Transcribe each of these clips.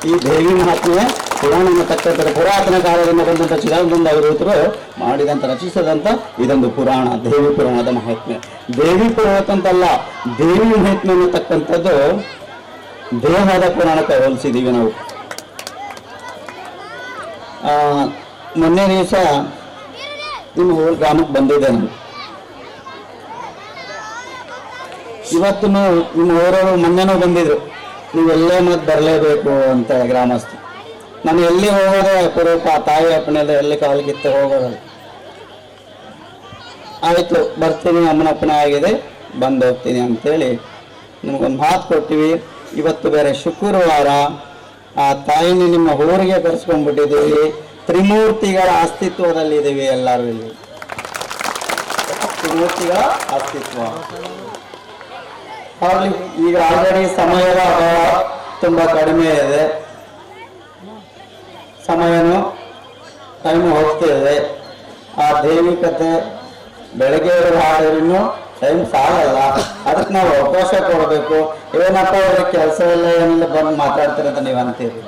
ಈ ದೇವಿ ಮಹಾತ್ಮೆ ಪುರಾಣ ಅನ್ನತಕ್ಕಂಥ ಪುರಾತನ ಕಾಲದಿಂದ ಬಂದಂಥ ಚಿರಾನಂದರು ಮಾಡಿದಂಥ ರಚಿಸಿದಂಥ ಇದೊಂದು ಪುರಾಣ, ದೇವಿ ಪುರಾಣದ ಮಹಾತ್ಮೆ. ದೇವಿ ಪುರಾಣ ಅಂತಲ್ಲ, ದೇವಿ ಮಹಾತ್ಮೆ ಅನ್ನತಕ್ಕಂಥದ್ದು ದೇಹದ ಪುರಾಣಕ್ಕೆ ಹೋಲಿಸಿದ್ದೀವಿ ನಾವು. ಮೊನ್ನೆ ದಿವಸ ನಿಮ್ಮ ಊರು ಗ್ರಾಮಕ್ಕೆ ಬಂದಿದ್ದೆ ನಾನು. ಇವತ್ತು ನಿಮ್ಮ ಊರವರು ಮೊನ್ನೆನೂ ಬಂದಿದ್ರು, ನೀವೆಲ್ಲೇ ಮತ್ತೆ ಬರಲೇಬೇಕು ಅಂತ ಗ್ರಾಮಸ್ಥರು. ನಾನು ಎಲ್ಲಿ ಹೋಗೋದೇ ಅಪರೂಪ, ತಾಯಿ ಅಪ್ಪಣೆಲ್ಲ ಎಲ್ಲಿ ಕಾಲು ಕಿತ್ತು ಹೋಗೋದಲ್ಲ. ಆಯಿತು ಬರ್ತೀನಿ, ಅಮ್ಮನಪ್ಪಣೆ ಆಗಿದೆ, ಬಂದು ಹೋಗ್ತೀನಿ ಅಂತೇಳಿ ನಿಮ್ಗೊಂದು ಮಾತು ಕೊಟ್ಟಿವಿ. ಇವತ್ತು ಬೇರೆ ಶುಕ್ರವಾರ, ಆ ತಾಯಿನ ನಿಮ್ಮ ಊರಿಗೆ ಕರೆಸ್ಕೊಂಡ್ಬಿಟ್ಟಿದ್ದೀವಿ. ತ್ರಿಮೂರ್ತಿಗಳ ಅಸ್ತಿತ್ವದಲ್ಲಿದ್ದೀವಿ ಎಲ್ಲರೂ. ಇಲ್ಲಿ ತ್ರಿಮೂರ್ತಿಗಳ ಅಸ್ತಿತ್ವ ಆಗಲಿ. ಈಗ ಆಲ್ರೆಡಿ ಸಮಯದ ಅಭಾವ ತುಂಬ ಕಡಿಮೆ ಇದೆ, ಸಮಯನೂ ಟೈಮು ಹೋಗ್ತಿದೆ. ಆ ದೇವಿ ಕಥೆ ಬೆಳಗ್ಗೆ ಹಾಡಿದ್ರೂ ಟೈಮ್ ಸಾಲಲ್ಲ, ಅದಕ್ಕೆ ನಾವು ಅವಕಾಶ ಕೊಡಬೇಕು. ಏನಪ್ಪ ಅವ್ರಿಗೆ ಕೆಲಸ ಇಲ್ಲ ಏನಿಲ್ಲ ಬಂದು ಮಾತಾಡ್ತಾರೆ ಅಂತ ನೀವು ಅಂತೀರಿ.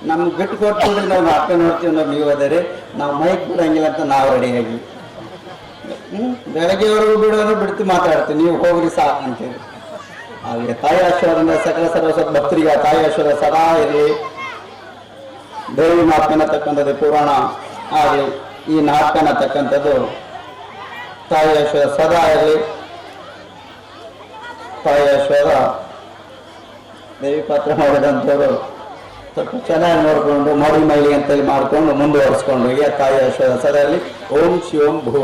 ನಮ್ಗೆ ಬಿಟ್ಟು ಕೊಟ್ಬಿಟ್ರೆ ನಾವು ನಾಟಕ ನೋಡ್ತೀವಿ ಅನ್ನೋ ನೀವು ಅದೇರಿ, ನಾವು ಮೈಕ್ ಬಿಡಂಗಿಲ್ಲ ಅಂತ ನಾವು ರೆಡಿಯಾಗಿ ಬೆಳಗ್ಗೆವರೆಗೂ ಬಿಡೋದು ಬಿಡ್ತು ಮಾತಾಡ್ತೀವಿ, ನೀವು ಹೋಗ್ರಿ ಸಾಕು ಅಂತೀವಿ. ಹಾಗೆ ತಾಯಿ ಆಶೀರ್ವಾದದಿಂದ ಸಕಲ ಸರ್ವಸ್ವ ಭಕ್ತರಿಗೆ ತಾಯಿ ಆಶೀರ್ವಾದ ಸದಾ ಇರಲಿ. ದೇವಿ ನಾಟಕ ಅನ್ನತಕ್ಕಂಥದ್ದು ಪುರಾಣ ಆಗಲಿ, ಈ ನಾಟಕ ಅನ್ನತಕ್ಕಂಥದ್ದು ತಾಯಿ ಆಶೀರ್ವಾದ ಸದಾ ಇರಲಿ. ತಾಯಿ ಆಶೀರ್ವಾದ ದೇವಿ ಪಾತ್ರ ಮಾಡಿದಂಥವ್ರು ಸ್ವಲ್ಪ ಚೆನ್ನಾಗಿ ನೋಡಿಕೊಂಡು ಮೋಡಿ ಮೈಲಿ ಅಂತೇಳಿ ಮಾಡಿಕೊಂಡು ಮುಂದುವರಿಸ್ಕೊಂಡು ಹೀಗೆ ತಾಯಿ ಆಶೀರ್ವಾದ ಸದಾ ಇರಲಿ. ಓಂ ಶಿವಂ ಭೂ.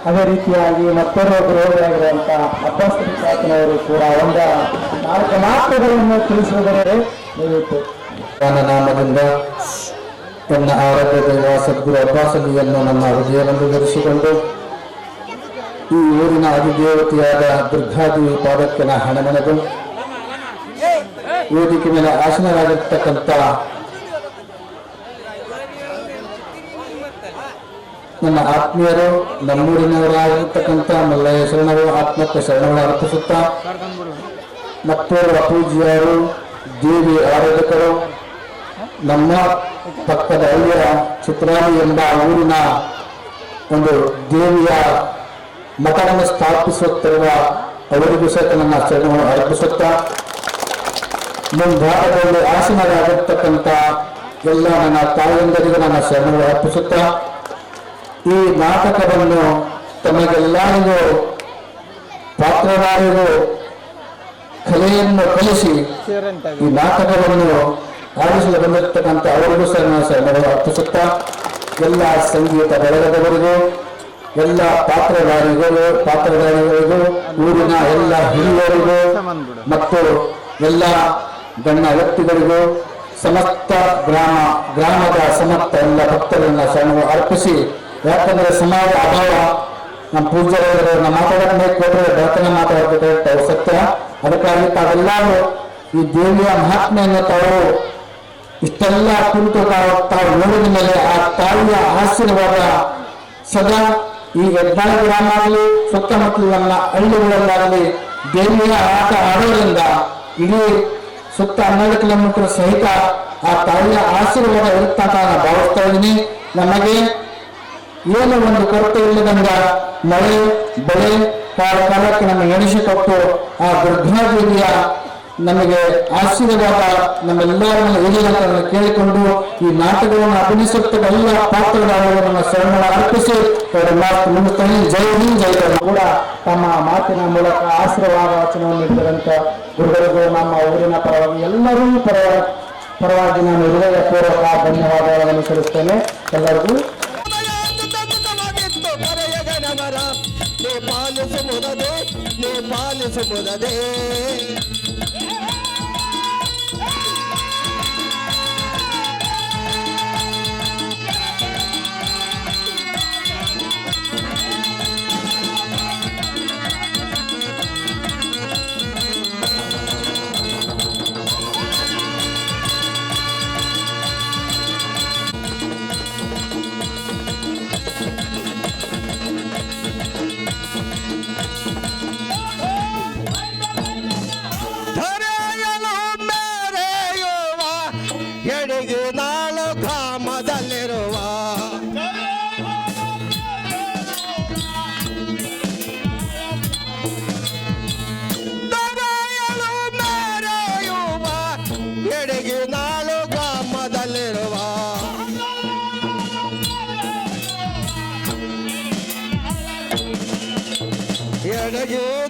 ಅದೇ ರೀತಿಯಾಗಿ ಮತ್ತೊಬ್ಬರು ರೋಗಿಯಾಗಿರುವಂಥ ಅಬ್ಬಾಸ್ ಚಾತನವರು ಕೂಡ ಒಂದು 4 ಮಾತುಗಳನ್ನು ತಿಳಿಸುವುದರೇ ದಯವಿಟ್ಟು. ನನ್ನ ನಾಮದಿಂದ ನನ್ನ ಆರಾಧ್ಯ ದೈವ ಸದ್ಗುರು ಅಬ್ಬಾಸಲಿಯನ್ನು ನನ್ನ ಹೃದಯವನ್ನು ಧರಿಸಿಕೊಂಡು ಈ ಊರಿನ ಅಧಿದೇವತೆಯಾದ ದುರ್ಗಾದೇವಿ ಪಾದಕ್ಕೆ ನಾ ಹಣಮನೆದು ವೇದಿಕೆ ಮೇಲೆ ಆಸನರಾಗಿರ್ತಕ್ಕಂಥ ನನ್ನ ಆತ್ಮೀಯರು, ನಮ್ಮೂರಿನವರಾಗಿರ್ತಕ್ಕಂಥ ಮಲ್ಲಯ್ಯ ಶರಣರು ಆತ್ಮಕ್ಕೆ ಶರಣವನ್ನು ಅರ್ಪಿಸುತ್ತಾ, ಮತ್ತೋರ್ವ ಪೂಜ್ಯರು, ದೇವಿ ಆರಾಧಕರು, ನಮ್ಮ ಪಕ್ಕದ ಹಳ್ಳಿಯ ಚಿತ್ರಾಲಿ ಎಂಬ ಊರಿನ ಒಂದು ದೇವಿಯ ಮಠವನ್ನು ಸ್ಥಾಪಿಸುತ್ತಿರುವ ಅವರಿಗೂ ಸಹಿತ ನನ್ನ ಶರಣವನ್ನು ಅರ್ಪಿಸುತ್ತಾ, ಮುಂಭಾಗದಲ್ಲಿ ಆಸನರಾಗಿರ್ತಕ್ಕಂಥ ಎಲ್ಲ ನನ್ನ ತಾಯಂದರಿಗೂ ನನ್ನ ಶರಣವನ್ನು ಅರ್ಪಿಸುತ್ತಾ, ಈ ನಾಟಕವನ್ನು ತಮಗೆಲ್ಲರಿಗೂ ಪಾತ್ರಧಾರಿಗೂ ಕಲೆಯನ್ನು ಕಲಿಸಿ ಈ ನಾಟಕವನ್ನು ಆಡಿಸಲು ಬಂದಿರತಕ್ಕಂಥ ಅವರಿಗೂ ಶರಣವನ್ನು ಅರ್ಪಿಸುತ್ತಾ, ಎಲ್ಲ ಸಂಗೀತ ಬಳಗದವರಿಗೂ, ಎಲ್ಲ ಪಾತ್ರಧಾರಿಗಳಿಗೂ, ಊರಿನ ಎಲ್ಲ ಹಿರಿಯರಿಗೂ ಮತ್ತು ಎಲ್ಲ ಗಣ್ಯ ವ್ಯಕ್ತಿಗಳಿಗೂ, ಸಮಸ್ತ ಗ್ರಾಮದ ಸಮಸ್ತ ಎಲ್ಲ ಭಕ್ತರನ್ನ ಶರಣವನ್ನು ಅರ್ಪಿಸಿ, ಯಾಕಂದ್ರೆ ಸಮಾಜ ಅಭಾವ, ನಮ್ಮ ಪೂಜ್ಯರು ನಮ್ಮ ಮಾತಾಡಕ್ಕೆ ಕೊಟ್ಟರೆ ಬರ್ತನೆ ಮಾತಾಡಬೇಕು ಅವ್ರು ಸತ್ಯ. ಅದಕ್ಕಾಗಿ ತಾವೆಲ್ಲರೂ ಈ ದೇವಿಯ ಮಹಾತ್ಮೆಯನ್ನು ತಾವು ಇಷ್ಟೆಲ್ಲ ಕುರಿತು ತಾವು ನೋಡಿದ ಮೇಲೆ ಆ ತಾಯಿಯ ಆಶೀರ್ವಾದ ಸದಾ ಈ ಯಜ್ಞಾನ ಗ್ರಾಮ ಆಗಲಿ ಸುತ್ತಮುತ್ತಲಿನ ಹಳ್ಳಿಗಳಲ್ಲಾಗಲಿ ದೇವಿಯ ಆಟ ಆಡೋದ್ರಿಂದ ಇಡೀ ಸುತ್ತ 12 ಕಿಲೋಮೀಟರ್ ಸಹಿತ ಆ ತಾಯಿಯ ಆಶೀರ್ವಾದ ಇರುತ್ತಾ ನಾನು ಭಾವಿಸ್ತಾ ಇದ್ದೀನಿ. ನಮಗೆ ಏನು ಒಂದು ಕೊರತೆ ಇಲ್ಲದಂಗ ಮಳೆ ಬೆಳೆ ಕಾಲಕ್ಕೆ ನಮಗೆ ಎಣಿಸಿಕೊಟ್ಟು ಆ ದುರ್ಗಾದೇವಿಯ ನಮಗೆ ಆಶೀರ್ವಾದ ನಮ್ಮೆಲ್ಲರನ್ನು ಹಿರಿಯರನ್ನು ಕೇಳಿಕೊಂಡು ಈ ನಾಟಕವನ್ನು ಅಭಿನಯಿಸುತ್ತಿದ್ದ ಎಲ್ಲ ಪಾತ್ರಧಾರಿಗಳನ್ನು ಶರಣವನ್ನು ಅರ್ಪಿಸಿ ಅವರ ಮಾತು ಮುಗಿಸ್ತಾನೆ. ಜೈ ಹಿಂದ್ ಜೈ ಕರ್ನಾಟಕ ಕೂಡ ತಮ್ಮ ಮಾತಿನ ಮೂಲಕ ಆಶೀರ್ವಾದ ವಚನವನ್ನು ನೀಡಿದಂಥ ಗುರುಗಳಿಗೂ ನಮ್ಮ ಊರಿನ ಪರವಾಗಿ ಎಲ್ಲರೂ ಪರವಾಗಿ ನಾನು ಹೃದಯಪೂರ್ವಕ ಧನ್ಯವಾದಗಳನ್ನು ಸಲ್ಲಿಸ್ತೇನೆ ಎಲ್ಲರಿಗೂ. नेपाल सुमुददे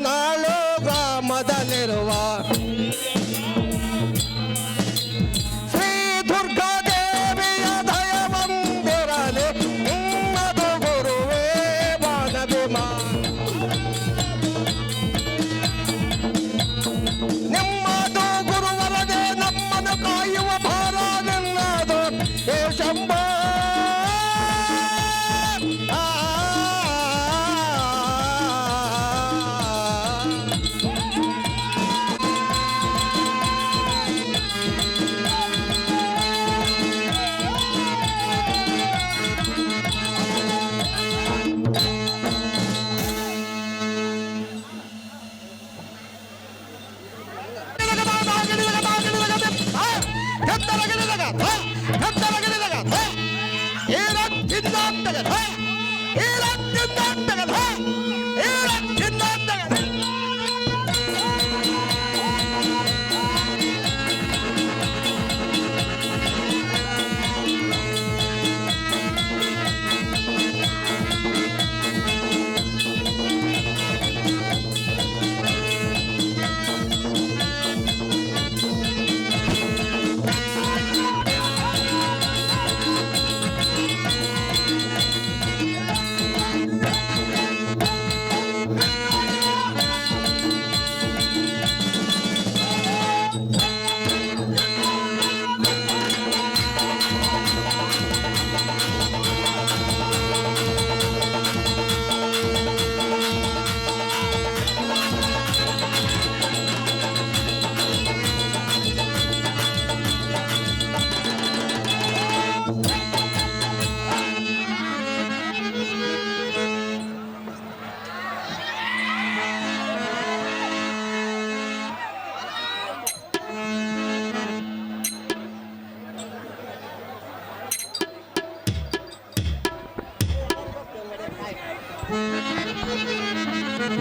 ನಾಳು ಗ್ರಾಮದಲ್ಲಿರುವ ಶ್ರೀ ದುರ್ಗಾದೇವಿಯ ದಯವಂದಿರಲಿ ನಿಮ್ಮದು ಗುರುವೇ ಮಾನವಿಮಾನ. ನಿಮ್ಮದು ಗುರುವರದೆ ನಮ್ಮನ್ನು ಕಾಯುವ ಭಾರ ನಿನ್ನದು ಹೇ ಶಂಭೋ.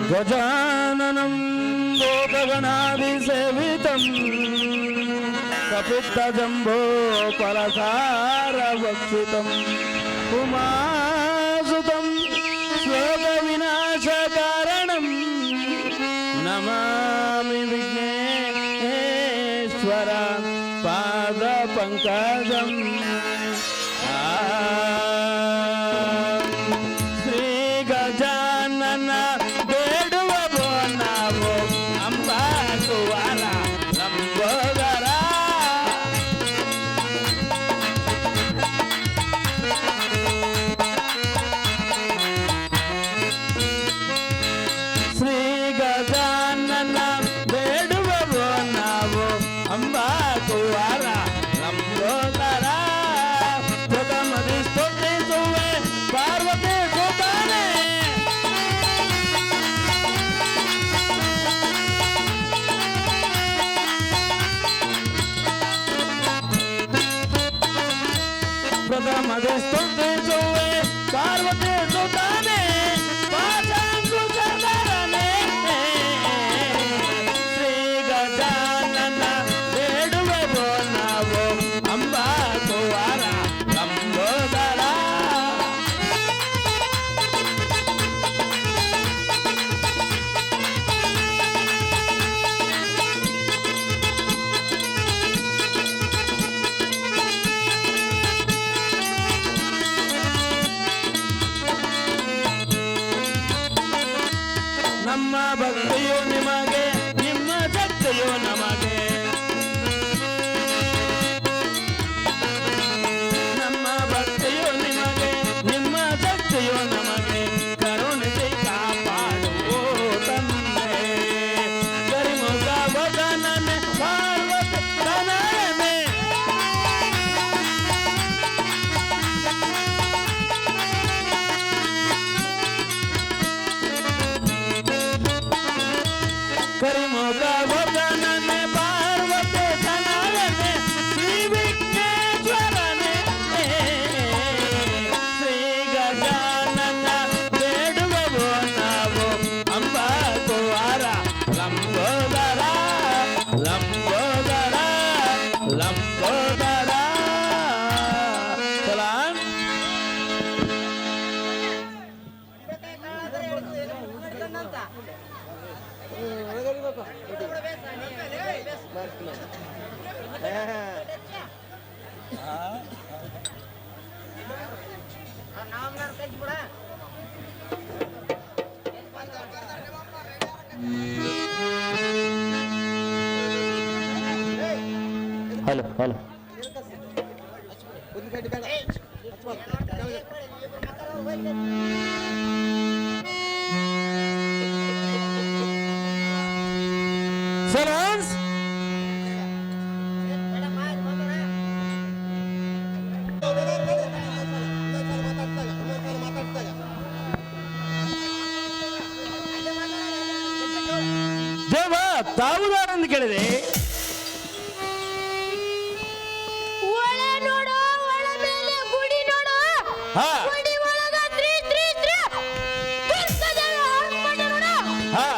गजाननं भूतगणाभिसेवितं कपित्थजम्बो फलसारभक्षितं उमासुतं श्लोकविनाशकारणं नमामि विघ्नेश्वर पादपङ्कजम् श्री गजानन ಬೇಡುವವೋ ನಾವು ಅಂಬಾಸುವರ ಲಂಬೋದರ ಶ್ರೀ ಗಜಾನನ ಬೇಡುವವೋ ನಾವು ಅಂಬಾಸುವರ ಲಂಬೋದರ ಪ್ರಥಮದಿ ಸ್ತುತಿಸುವೆ ಪಾರ್ವತಿ ಸುತಾನೆ ಪ್ರಥಮದಿ ಸ್ತುತಿಸುವೆ ಪಾರ್ವತಿ ಸುತಾನೆ ಪಾಶಾಂಕುಶಧರನೆ ಶ್ರೀ ಗಜಾನನ ಬೇಡುವೆವೋ ನಾವು ಅಂಬಾಸುವರ ಲಂಬೋದರ ನಮ್ಮ ಭಕ್ತಿಯು ನಿಮಗೆ ನಿಮ್ಮ ಶಕ್ತಿಯು ನಮಗೆ ನಮ್ಮ ಭಕ್ತಿಯು ನಿಮಗೆ ನಿಮ್ಮ ಶಕ್ತಿಯು ನಮಗೆ ಕರುಣಿಸಿ ಕಾಪಾಡುವೋ ತಂದೆ ಕರಿಮುಖ ವದನನೆ ಪಾರ್ವತಿ ತನಯನೆ ಕರಿಮುಖ ವದನನೆ ಪಾರ್ವತಿ ತನಯನೆ ಶ್ರೀ ವಿಘ್ನೇಶ್ವರನೆ ಶ್ರೀ ಗಜಾನನ ಬೇಡುವವೋ ನಾವು ಅಂಬಾಸುವರ ಲಂಬೋದರ ಲಂಬೋದರ ಲಂಬೋದರ ಸಲಾಂ ಹಲೋ ಹಲೋ ಸೈಲೆನ್ಸ್. ದೇವ ತಾವುದಾರೆಂದು ಕೇಳಿದೆ. ಒಳ ನೋಡು, ಒಳ ಮೇಲೆ ಗುಡಿ ನೋಡು. ಹಾ. ಗುಡಿ ಒಳಗ ತ್ರೀ ತ್ರೀ ತ್ರೀ ದುರ್ಗದೇವ ಹೊರಟ್ಕೊಂಡ ನೋಡು. ಹಾ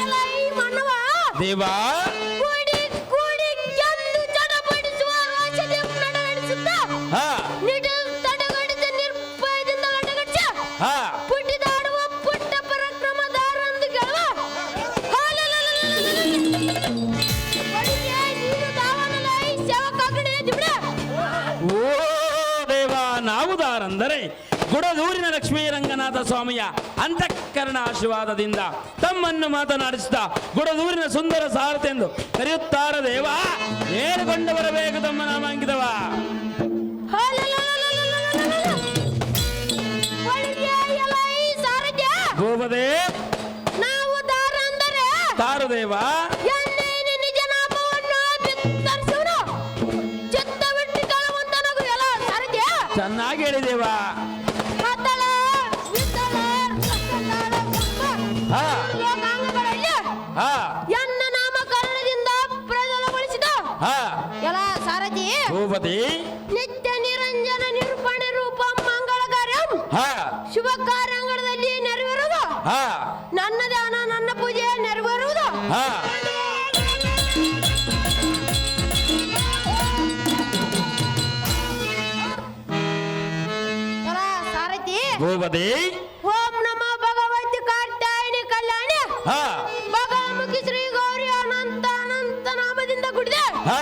ಎಲ್ಲ ಈ ಮಣ್ಣವ ದೇವ ಗುಡಿ ಗುಡಿ ಕೆಂದು ಚಡಪಡಿಸುವ ರೋಷದೇವ ನಡೆಸುತ್ತ ಹಾ ನಿಡಲ್ ತಡಗಡಿದ ನಿರ್ಭಯದಿಂದ ಲಡಗಚ್ಚ ಹಾ ಪುಟ್ಟಿದಾಡುವ ಪುಟ್ಟ ಪರಾಕ್ರಮದಾರಂದು ಗೆಲುವ ನೀನು ದಾವನಲ್ಲ ಈ ಸೇವಕಾಗ್ರಣೆ ದಿಬಿಡ. ಓ ದೇವ ನಾವುದಾರಂದರೆ ಗುಡದೂರಿನ ಲಕ್ಷ್ಮೀ ರಂಗನಾಥ ಸ್ವಾಮಿಯ ಅಂತಃಕರಣ ಆಶೀರ್ವಾದದಿಂದ ತಮ್ಮನ್ನು ಮಾತನಾಡಿಸಿದ ಗುಡದೂರಿನ ಸುಂದರ ಸಾರಥೆಂದು ಕರೆಯುತ್ತಾರ ದೇವ. ಏರುಕೊಂಡು ಬರಬೇಕು ತಮ್ಮ ನಾಮಾಂಕಿತವ. ಗೋಪದೇ ನಾವು ದಾರ ಅಂದರೆ ತಾರು ದೇವ. ಎನ್ನೇನು ನಿಜ ನಾಮವನ್ನು ಬಿತ್ತರಿಸುವನು ಚಿತ್ತವಿಟ್ಟು ಕಳುವಂತನಗು ಎಲ್ಲ ಸಾರಥ್ಯ. ಚೆನ್ನಾಗಿ ಹೇಳಿದೇವ. ಕತ್ತಲ ವಿತ್ತಲ ಕತ್ತಲ ಕಪ್ಪ ಹಾ ಲೋಕಾಂಗಗಳಲ್ಲಿ ಹಾ ಎನ್ನ ನಾಮಕರಣದಿಂದ ಪ್ರಜ್ವಲಗೊಳಿಸಿದ ಹಾ ಎಲ್ಲ ಸಾರಥಿ ಗೋಪತಿ ನಿತ್ಯ ನಿರಂಜನ ನಿರೂಪಣೆ ರೂಪ ಮಂಗಳ ಕಾರ್ಯಂ ಹಾ ಶುಭ ಕಾರ್ಯಾಂಗಣದಲ್ಲಿ ನೆರವೇರುವುದು ಹಾ ನನ್ನ ದಾನ ನನ್ನ ಪೂಜೆ ನೆರವೇರುವುದು. ಹಾ ಎಲ್ಲ ಸಾರಥಿ ಗೋಪತಿ ಓಂ ನಮೋ ಭಗವತಿ ಕಾತ್ಯಾಯಿನಿ ಕಲ್ಯಾಣಿ ಹಾ ಭಗವಮುಖಿ ಶ್ರೀ ಗೌರಿ ಅನಂತ ಅನಂತ ನಾಮದಿಂದ ಕೂಡಿದೆ. ಹಾ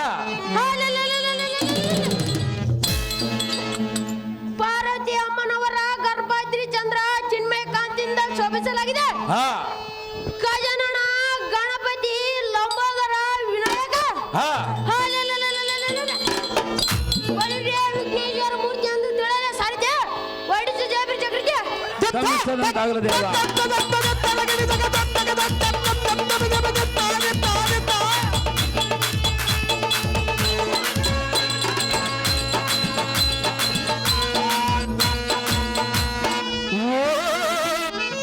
ಪಾರ್ವತಿ ಅಮ್ಮನವರ ಗರ್ಭಾದ್ರಿ ಚಂದ್ರ ಚಿನ್ಮಯ ಕಾಂತಿಯಿಂದ ಶೋಭಿಸಲಾಗಿದೆ. ಹಾ ಗಜನನ ಗಣಪತಿ ಲಂಬೋದರ ವಿನಾಯಕ ಹಾ ವಿಘ್ನೇಶ್ವರ ಮೂರ್ತಿ ಎಂದು ತಿಳಿಯಲೇ ಸಾರಿದೆ. ಒಡಿಸು ಜಯಪುರ ಚಕ್ರಕ್ಕೆ ತಮ್ಮಿಷ್ಟದಂತಾಗಲಿ ದೇವ.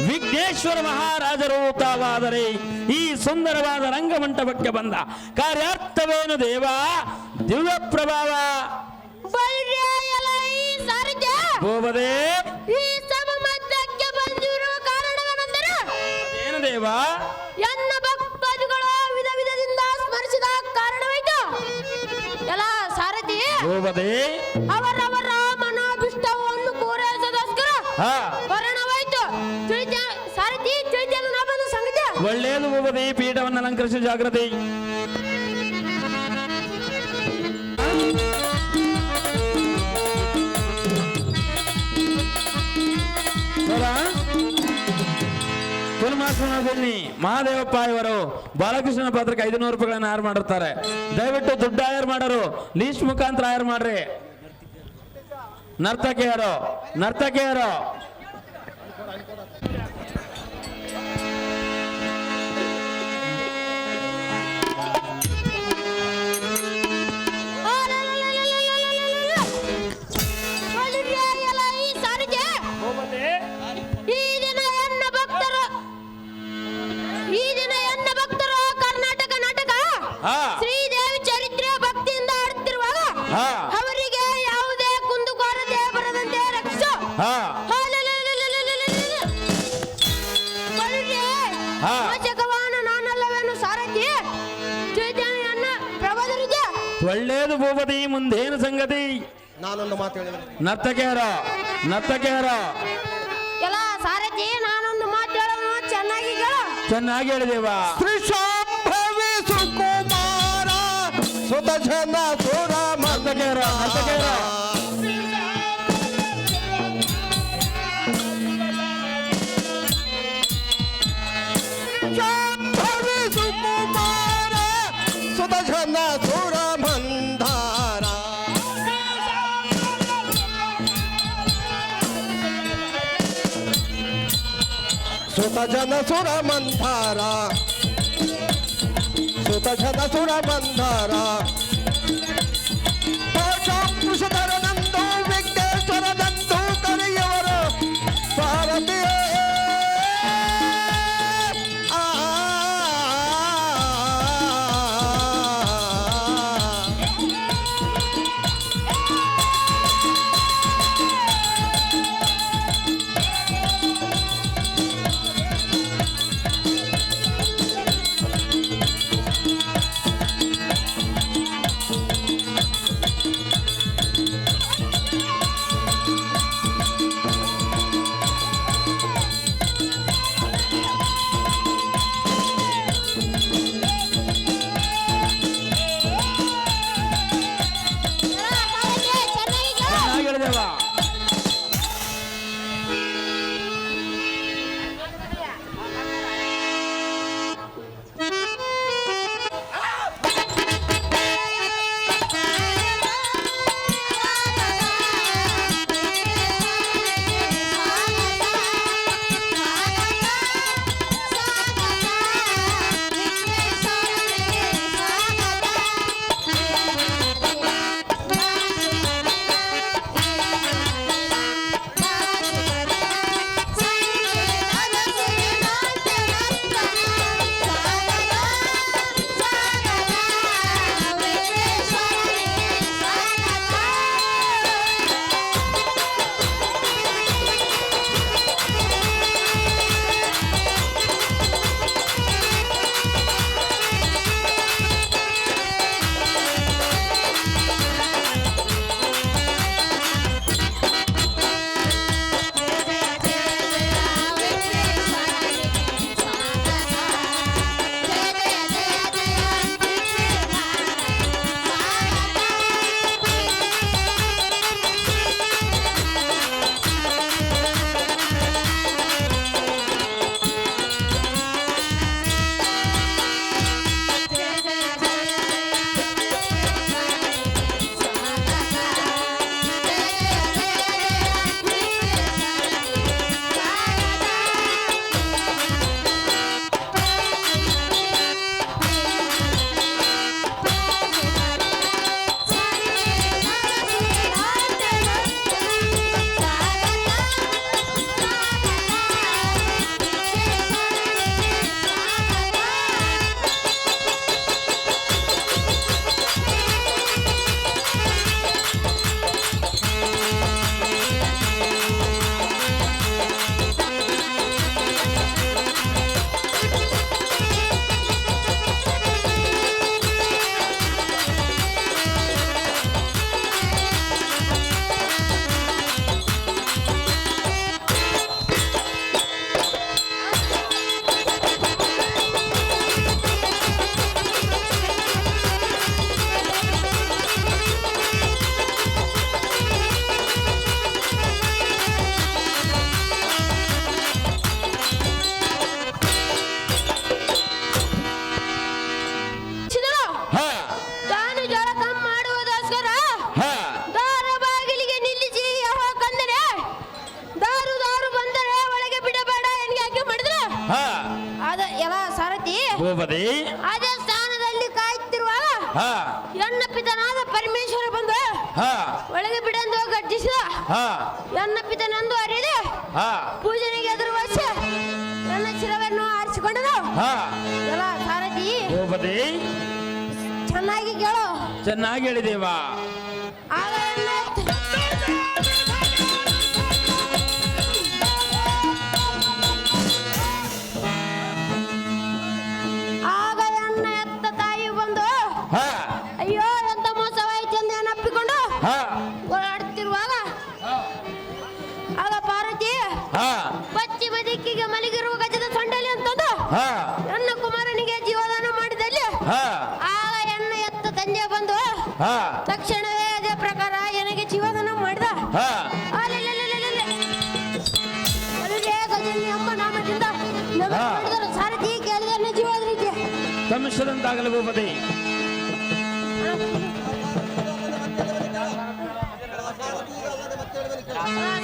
ವಿಘ್ನೇಶ್ವರ ಮಹಾರಾಜರು ತಾವಾದರೆ ಈ ಸುಂದರವಾದ ರಂಗಮಂಟಪಕ್ಕೆ ಬಂದ ಕಾರ್ಯಾರ್ಥವೇನು ದೇವ? ದಿವ್ಯ ಪ್ರಭಾವ ಗೋಪದೇ ಈ ಸಭಾಮಧ್ಯಕ್ಕೆ ಬಂದಿರುವ ಕಾರಣವೇನೆಂದರೆ ಏನು ದೇವ? ಎನ್ನ ಭಕ್ತಾದಿಗಳು ವಿಧ ವಿಧದಿಂದ ಸ್ಮರಿಸಿದ ಕಾರಣವಾಯಿತು. ಎಲ್ಲ ಸಾರಥಿ ಗೋಪದೇ ಅವರವರ ಮನೋಭಿಷ್ಟವನ್ನು ಪೂರೈಸೋದಸ್ಕರ ಹಾ ಕಾರಣವಾಯಿತು. ಸಾರಥಿ ಚೈತ್ಯನ ನಾಮದ ಸಂಗತಿ ಒಳ್ಳೆಯದು ಗೋಪದೇ. ಪೀಠವನ್ನು ಅಲಂಕರಿಸಿ ಜಾಗೃತಿ. ತುಲಮಾಸನದಲ್ಲಿ ಮಹಾದೇವಪ್ಪ ಇವರು ಬಾಲಕೃಷ್ಣನ ಪಾತ್ರಕ್ಕೆ 500 ರೂಪಾಯಿಗಳನ್ನು ಆಯರ್ ಮಾಡಿರ್ತಾರೆ. ದಯವಿಟ್ಟು ದುಡ್ಡು ಆಯರ್ ಮಾಡೋರು ಲೀಸ್ಟ್ ಮುಖಾಂತರ ಆಯರ್ ಮಾಡ್ರಿ. ನರ್ತಕಿಯರು ನರ್ತಕಿಯರು ಹಾ ಶ್ರೀದೇವಿ ಚರಿತ್ರೆ ಭಕ್ತಿಯಿಂದ ಆಡುತ್ತಿರುವಾಗ ಹಾ ಅವರಿಗೆ ಯಾವುದೇ ಕುಂದುಕೊರತೆ ಬರದಂತೆ ರಕ್ಷಿಸು. ಹಾ ಹಾ ವಾಚಕವಾನ ನಾನಲ್ಲವೇನು ಸಾರಥಿ ಚೈತನ್ಯನ ಪ್ರಭಾದರಿದೆ. ಒಳ್ಳೇದು ಭೂಪತಿ. ಮುಂದೇನು ಸಂಗತಿ? ನಾನೊಂದು ಮಾತು ಹೇಳಿದ್ರೆ ನರ್ತಕಿಯರು ಎಲ್ಲ ಸಾರಥಿ ನಾನೊಂದು ಮಾತು ಚೆನ್ನಾಗಿ ಹೇಳಿದೇವ. ಶ್ರೀ ಶಾಂಭವಿ ಸುಕುಮಾರ ಸುತ ಜನ ಸುರ ನರ್ತಕಿಯರ, ನರ್ತಕಿಯರ. ಶಾಂಭವಿ ಸುಕುಮಾರ ಸುತ ಜನ ಸುರ ಮಂದಾರ ಸುತ ಜನ ಸುರ ಮಂದಾರ ಸುತ ಜನ ಸುರ ಮಂದಾರ ಪುರುಷಧರನಂದು ವಿಘ್ನೇಶ್ವರನಂದು ಕರೆಯವರು ಭಾರತೀಯ ಚೆನ್ನಾಗಿ ಹೇಳಿದೇವ. ಭೂಪತಿ ಅದೇ ಸ್ಥಾನದಲ್ಲಿ ಕಾಯುತ್ತಿರುವಾಗ ಎನ್ನ ಪಿತನಾದ ಪರಮೇಶ್ವರ ಬಂದು ಒಳಗೆ ಬಿಡೆಂದು ಗರ್ಜಿಸಿದ. ಎನ್ನ ಪಿತನೆಂದು ಅರಿಯದೆ ಪೂಜನೆಗೆ ಎದುರುವರಿಸಿ ನನ್ನ ಶಿರವನ್ನು ಆರಿಸಿಕೊಂಡನು. ಎಲ್ಲ ಸಾರಥಿ ಭೂಪತಿ ಚೆನ್ನಾಗಿ ಕೇಳು. ಚೆನ್ನಾಗಿ ಹೇಳಿದೇವಾ. ಆಗ ಎನ್ನ ಎತ್ತ ತಾಯಿ ಬಂದು ಅಯ್ಯೋ ಎಂತ ಮೋಸವಾಯ್ತು ಎಂದು ಏನಪ್ಪಿಕೊಂಡು ಓಡಾಡುತ್ತಿರುವಾಗ ಆಗ ಪಾರ್ವತಿ ಪಶ್ಚಿಮ ದಿಕ್ಕಿಗೆ ಮಲಗಿರುವ ಗಜದ ಸೊಂಡಲಿ ಅಂತಂದು ಹಾ ನನ್ನ ಕುಮಾರನಿಗೆ ಜೀವದಾನ ಮಾಡಿದಲ್ಲಿ ಹಾ ಆಗ ಎನ್ನ ಎತ್ತ ತಂದೆ ಬಂದು ಹಾ ತಕ್ಷಣವೇ ಅದೇ ಪ್ರಕಾರ ನನಗೆ ಜೀವದಾನ ಮಾಡಿದ. ಹಾ ಗಜನಿ ಎಂಬ ನಾಮದಿಂದ ಮಾಡಿದರು. ಸಾರಥಿ ಕೇಳಿದ ಜೀವದ ರೀತಿ ತಮ್ಮಿಸದಂತಾಗಲಿ ಭೂಪತಿ.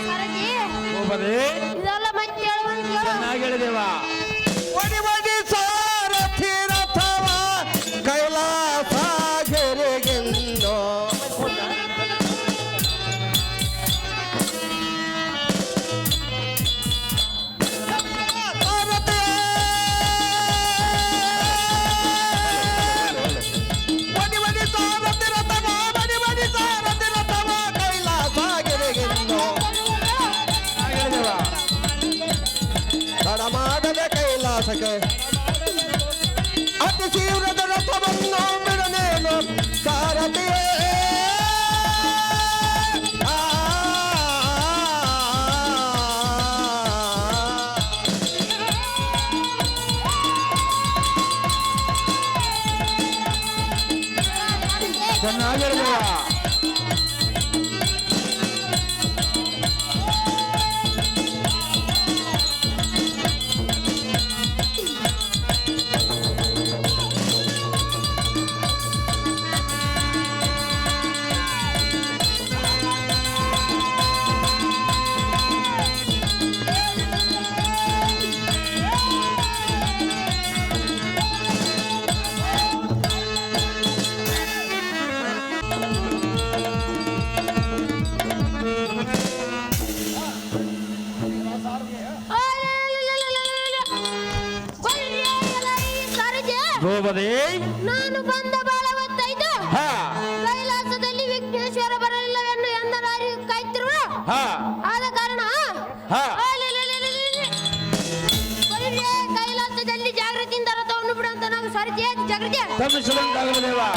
ಸಾರಥಿ ಭೂಪತಿ ಇದೆಲ್ಲ ಮತ್ತೆ ಹೇಳುವಂತ ಚೆನ್ನಾಗಿ ಹೇಳಿದೇವಾ. ಒಡಿವಡಿ ಸಾರಥಿ ರಥವ ಕೈಲಾಸ ಗೆರೆಗೆಂದು ಮಾಡದ ಕೈಲಾಸಕ್ಕೆ ಅತಿ ಶೀವ್ರದ ರಥವನ್ನು ಬಿಡನೇನು ಸಾರಥಿಯೇ. ಚೆನ್ನಾಗಿ ಹೇಳಿದೇವಾ. ಭೂಪತಿ ನಾನು ಬಂದ ಬಾಳ ಹೊತ್ತಾಯ್ತು. ಹಾ ಕೈಲಾಸದಲ್ಲಿ ವಿಘ್ನೇಶ್ವರ ಬರಲಿಲ್ಲವೆಂದು ಎಂದರಾರಿ ಕಾಯ್ತಿರುವ ಹಾ ಆದ ಕಾರಣ ಹಾ ಕೈಲಾಸದಲ್ಲಿ ಜಾಗೃತಿಯಿಂದ ರಥವನ್ನು ಬಿಡುವಂತ ನಾವು ಸಾರಥಿ ಜಾಗೃತಿ ತಮ್ಮಿಸದಂತಾಗಲಿ ದೇವಾ.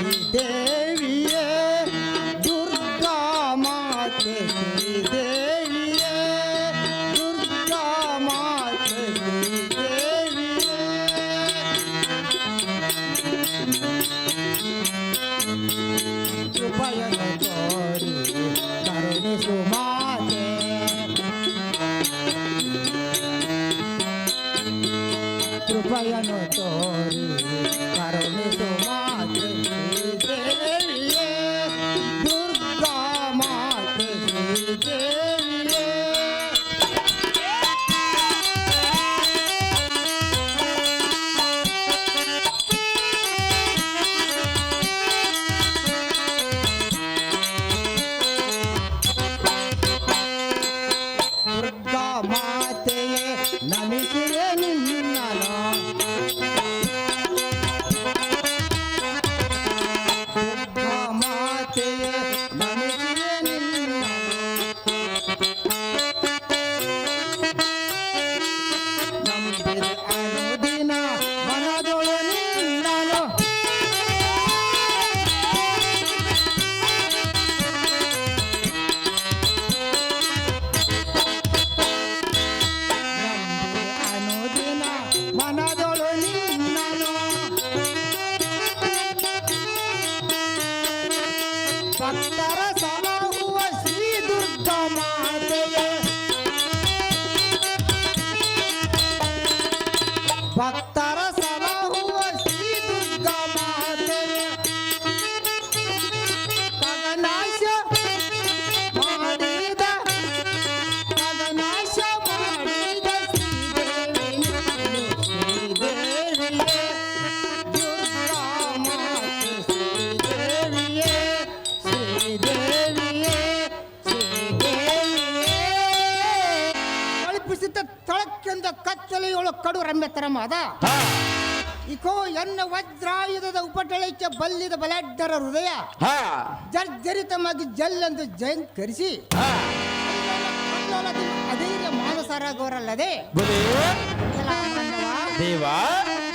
ಶ್ರೀದೇವಿಯೇ ದುರ್ಗಾ ಮಾತೆ, ಶ್ರೀದೇವಿಯೇ ದುರ್ಗಾ ಮಾತೆ, ಶ್ರೀದೇವಿಯೇ ಕೃಪೆಯನ್ನು ತೋರಿ ಕರುಣಿಸು ಮಾತೆ, ಕೃಪೆಯನ್ನು ತೋರಿ ಕರುಣಿಸು ಮಾತೆ, ಶ್ರೀದೇವಿಯೇ ದುರ್ಗಾ ಮಾತೆ, ಶ್ರೀದೇವಿಯೇ ದುರ್ಗಾ ಮಾತೆಯೇ ನಮಿಸಿರೆ ನಿನ್ನನು ಭಕ್ತರ ಸಲಹುವ ಶ್ರೀ ದುರ್ಗಾ ಮಾತೆಯೇ ಭಕ್ತರ ಸಲಹುವ ಶ್ರೀ ದುರ್ಗಾ ಮಾತೆಯೇ ಕಗನಾಶ ಮಾಡಿದ ಕಗನಾಶ ಮಾಡಿದ ಶ್ರೀದೇವಿಯೇ ದುರ್ಗಾ ಮಾತೆ ಶ್ರೀದೇವಿಯೇ ಶ್ರೀದೇವಿಯೇ ಶ್ರೀದೇವಿಯೇ ಕಲ್ಪಿಸಿದ ತಳಕ್ಕೆಂದ ಕತ್ತಲೆಯೊಳ ಕಡು ರಮ್ಯ ತರಮಾದ ಇಕೋ ಎನ್ನ ವಜ್ರಾಯುಧದ ಉಪಟಳಕ್ಕೆ ಬಲ್ಲಿದ ಬಲಾಢ್ಯರ ಹೃದಯ ಜರ್ಜರಿತವಾಗಿ ಜಲ್ಲೆಂದು ಜಯಂಕರಿಸಿ ಅಧೈರ್ಯ ಮಾನಸರಾಗವರಲ್ಲದೆ ದೇವಾ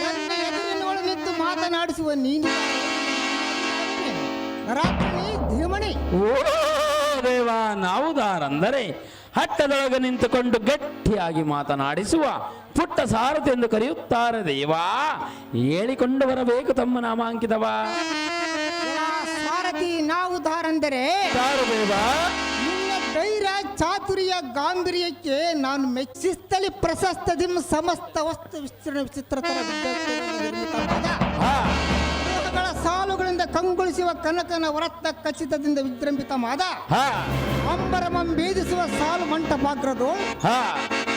ನನ್ನ ಎದುರಿನೊಳು ನಿಂತು ಮಾತನಾಡಿಸುವ ನೀನು ರಾತ್ರಿ ಧೀಮಣಿ ಓ ದೇವಾ ನಾವುದಾರಂದರೆ ಹಟ್ಟದೊಳಗೆ ನಿಂತುಕೊಂಡು ಗಟ್ಟಿಯಾಗಿ ಮಾತನಾಡಿಸುವ ಪುಟ್ಟ ಸಾರಥಿ ಎಂದು ಕರೆಯುತ್ತಾರೆ ದೇವಾ. ಹೇಳಿಕೊಂಡು ಬರಬೇಕು ತಮ್ಮ ನಾಮಾಂಕಿತವ. ಸಾರಥಿ ನಾವು ದಾರಂದರೆ ಯಾರು ದೇವಾ? ನಿನ್ನ ಧೈರ್ಯ ಚಾತುರ್ಯ ಗಾಂಭೀರ್ಯಕ್ಕೆ ನಾನು ಮೆಚ್ಚಿಸ್ತಲಿ ಪ್ರಶಸ್ತ ದಿಮ್ ಸಮಸ್ತ ವಸ್ತು ವಿಸ್ತೀರ್ಣ ವಿಚಿತ್ರತರ ನಿರ್ಮಿತವಾದ ಲೋಹಗಳ ಸಾಲುಗಳಿಂದ ಕಂಗೊಳಿಸುವ ಕನಕನ ವರತ್ನ ಖಚಿತದಿಂದ ವಿಜೃಂಭಿತವಾದ ಅಂಬರಮಂಬೇದಿಸುವ ಸಾಲು ಮಂಟಪಾಗ್ರದು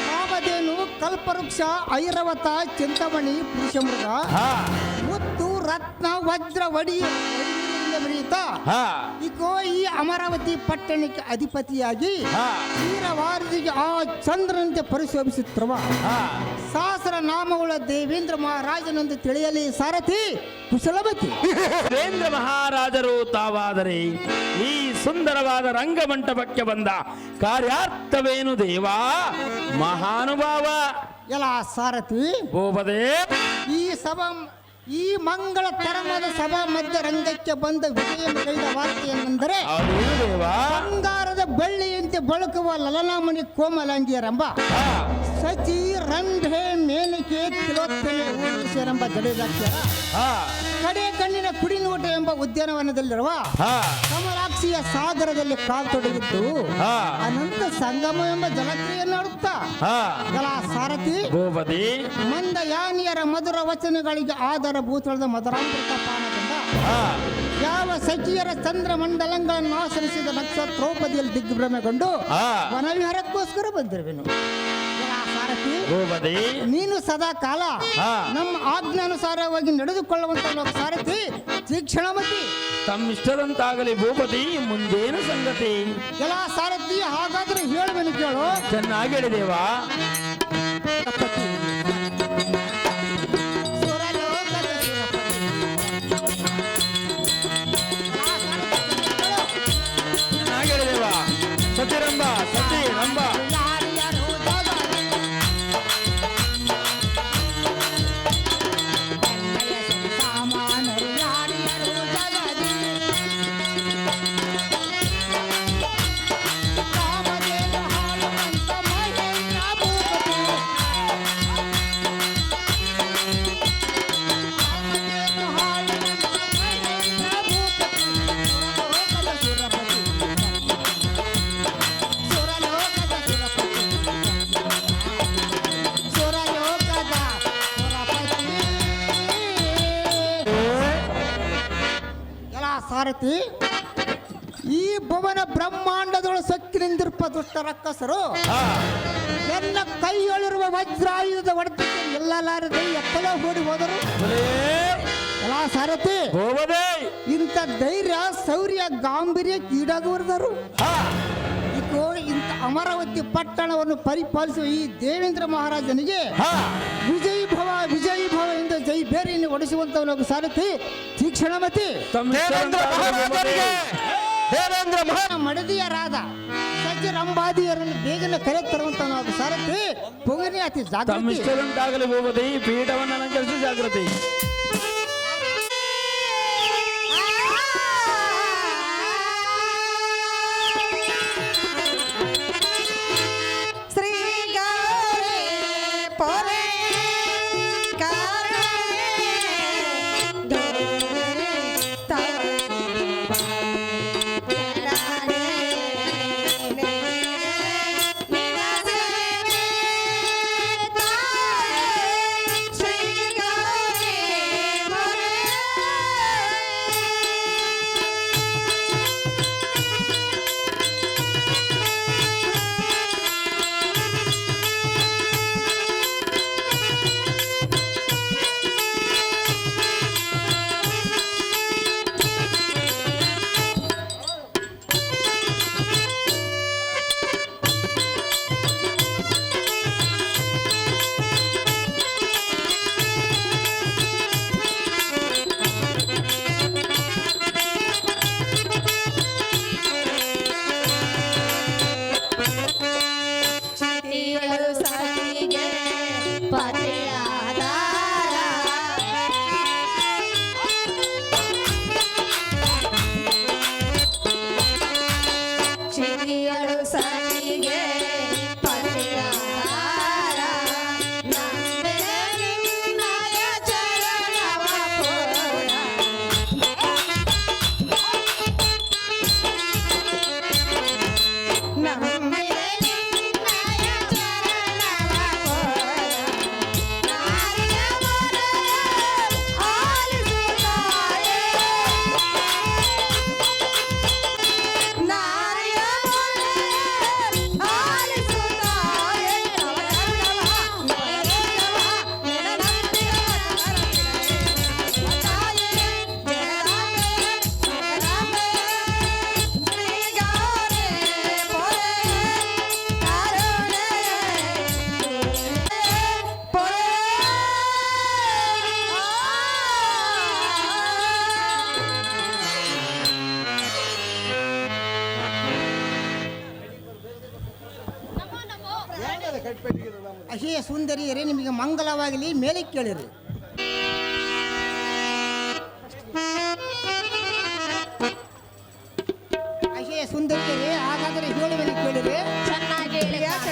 ಕಾಮಧೇನು ಕಲ್ಪವೃಕ್ಷ ಐರವತ ಚಿಂತಾಮಣಿ ಪುರುಷಮೃಗ ಮುತ್ತು ರತ್ನ ವಜ್ರ ವಡಿ ಬೆರೆಯುತ್ತ ಇಕೋ ಈ ಅಮರಾವತಿ ಪಟ್ಟಣಕ್ಕೆ ಅಧಿಪತಿಯಾಗಿ ಕ್ಷೀರವಾರದಿಗೆ ಆ ಚಂದ್ರನಂತೆ ಪರಿಶೋಭಿಸುತ್ತಿರುವ ಸಹಸ್ರ ನಾಮಗಳ ದೇವೇಂದ್ರ ಮಹಾರಾಜನೆಂದು ತಿಳಿಯಲಿ ಸಾರಥಿ ಕುಶಲಮತಿ. ದೇವೇಂದ್ರ ಮಹಾರಾಜರು ತಾವಾದರೆ ಈ ಸುಂದರವಾದ ರಂಗಮಂಟಪಕ್ಕೆ ಬಂದ ಕಾರ್ಯಾರ್ಥವೇನು ದೇವಾ? ಮಹಾನುಭಾವ ಎಲ್ಲ ಸಾರಥಿ ಗೋಪದೇ ಈ ಮಂಗಳ ತರಮದ ಸಭಾ ಮಧ್ಯ ರಂಗಕ್ಕೆ ಬಂದ ವಿಜಯ ಕೈದ ವಾರ್ತೆಯೆಂದರೆ ಬಂಗಾರದ ಬೆಳ್ಳಿಯಂತೆ ಬಳಕುವ ಲಲನಾಮಣಿ ಕೋಮಲಾಂಗಿಯರೆಂಬ ಸಚಿ ರಂಧೆ ಮೇನಿಕೆ ತಿಲೋತ್ತಮೆ ಊರ್ವಶಿಯರೆಂಬ ಜಡೆದಾಕ್ಷರ ಕಡೆ ಕಣ್ಣಿನ ಕುಡಿನೋಟ ಎಂಬ ಉದ್ಯಾನವನದಲ್ಲಿರುವ ಕಮಲಾಕ್ಷಿಯ ಸಾಗರದಲ್ಲಿ ಕಾಲ್ತೊಡಗಿದ್ದು ಅನಂತ ಸಂಗಮ ಎಂಬ ಜಲಕ್ರಿಯನ್ನಾಡುತ್ತಾ ಸಾರಥಿ ಮಂದಯಾನಿಯರ ಮಧುರ ವಚನಗಳಿಗೆ ಆಧಾರ ಭೂತಳದ ಮಧುರಾಮೃತ ಪಾನದಿಂದ ಯಾವ ಸಖಿಯರ ಚಂದ್ರಮಂಡಲಗಳನ್ನು ಆಶ್ರಯಿಸಿದ ನಕ್ಷತ್ರೋಪದಿಯಲ್ಲಿ ದಿಗ್ಭ್ರಮೆಗೊಂಡು ವನವಿಹಾರಕ್ಕೋಸ್ಕರ ಬಂದಿರುವೆನು. ನೀನು ಸದಾ ಕಾಲ ನಮ್ಮ ಆಜ್ಞಾನುಸಾರವಾಗಿ ನಡೆದುಕೊಳ್ಳುವಂತ ಸಾರಥಿ ತೀಕ್ಷಣಮತಿ. ತಮ್ಮಿಷ್ಟದಂತಾಗಲಿ ಭೂಪತಿ, ಮುಂದೇನು ಸಂಗತಿ? ಎಲ್ಲ ಸಾರಥಿ ಹಾಗಾದ್ರೆ ಹೇಳುವೆನು ಕೇಳು. ಚೆನ್ನಾಗಿ ಹೇಳಿದೇವಾ. ಚೆನ್ನಾಗಿ ಹೇಳಿದೇವಾ. ಸತಿರಂಬ ಸತಿ ರಂಬ ಸಾರಥಿ, ಈ ಭುವನ ಬ್ರಹ್ಮಾಂಡದೊಳ ಸಕ್ಕಿನಿಂದಿರ್ಪ ದುಷ್ಟ ರಕ್ಕಸರು ಎನ್ನ ಕೈಯೊಳಿರುವ ವಜ್ರಾಯುಧದ ಹೊಡೆತಕ್ಕೆ ನಿಲ್ಲಲಾರದೆ ಎತ್ತಲೋ ಓಡಿ ಹೋದರು. ಎಲ್ಲ ಸಾರಥಿ, ಇಂಥ ಧೈರ್ಯ ಶೌರ್ಯ ಗಾಂಭೀರ್ಯ ಕೀಡಾಗುವರದರು. ಇಂಥ ಅಮರಾವತಿ ಪಟ್ಟಣವನ್ನು ಪರಿಪಾಲಿಸುವ ಈ ದೇವೇಂದ್ರ ಮಹಾರಾಜನಿಗೆ ವಿಜಯ್ ಭವ ಎಂದು ಜೈ ಬೇರಿಯನ್ನು ಒಡಿಸುವಂತವನು ಸಾರಥಿ ತೀಕ್ಷಣಮತಿ. ಮಡದಿಯರಾದ ಸಜ್ಜ ರಂಬಾದಿಯರನ್ನು ಬೇಗನೆ ಕರೆ ತರುವಂತ ಸಾರಥಿ ಪೊಗನಿ ಅತಿ ಜಾಗೃತಿ. ಪೀಠವನ್ನು ಅಲಂಕರಿಸಿ ಜಾಗೃತಿ. ಅಶೇಯ ಸುಂದರಿಯರೇ, ನಿಮಗೆ ಮಂಗಲವಾಗಲಿ, ಮೇಲೆ ಕೇಳಿರಿ. ಅಶೇಯ ಸುಂದರಿಯರೇ, ಹಾಗಾದರೆ ಹೇಳುವಲ್ಲಿ ಕೇಳಿರಿ. ಚೆನ್ನಾಗಿ ಹೇಳಿ ತಾತ.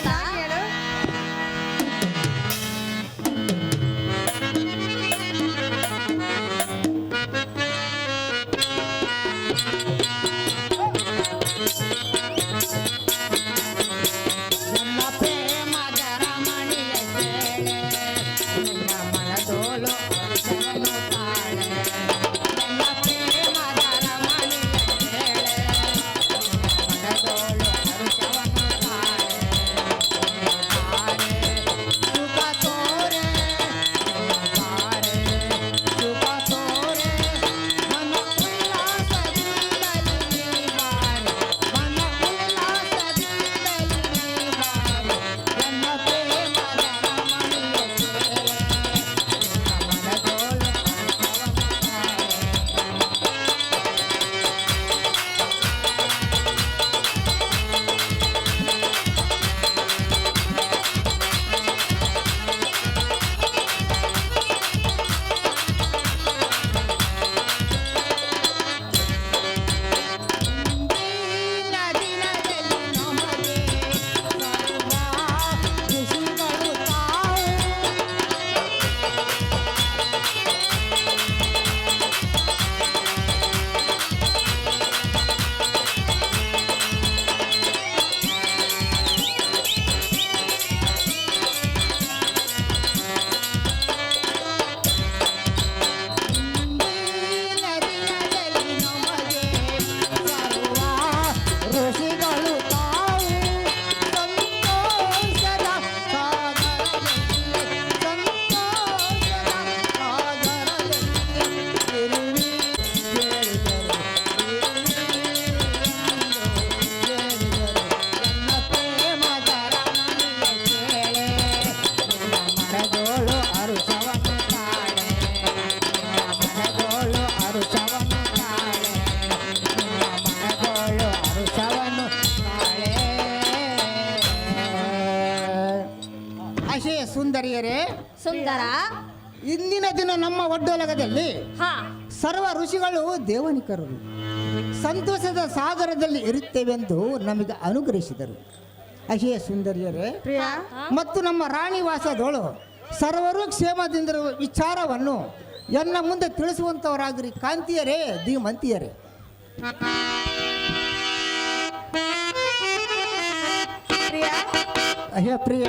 ಸುಂದರಿಯರೇ, ಸುಂದರ, ಇಂದಿನ ದಿನ ನಮ್ಮ ಒಡ್ಡೊಲಗದಲ್ಲಿ ಹಾ, ಸರ್ವ ಋಷಿಗಳು ದೇವನಿಕರು ಸಂತೋಷದ ಸಾಗರದಲ್ಲಿ ಇರುತ್ತೇವೆಂದು ನಮಗೆ ಅನುಗ್ರಹಿಸಿದರು. ಅಶೇಯ ಸುಂದರಿಯರೇ, ಮತ್ತು ನಮ್ಮ ರಾಣಿವಾಸದೋಳು ಸರ್ವರು ಕ್ಷೇಮದಿಂದಿರುವ ವಿಚಾರವನ್ನು ಎನ್ನ ಮುಂದೆ ತಿಳಿಸುವಂತವರಾಗಿರಿ. ಕಾಂತಿಯರೇ, ಧೀಮಂತಿಯರೇ. ಅಯ್ಯ ಪ್ರಿಯ,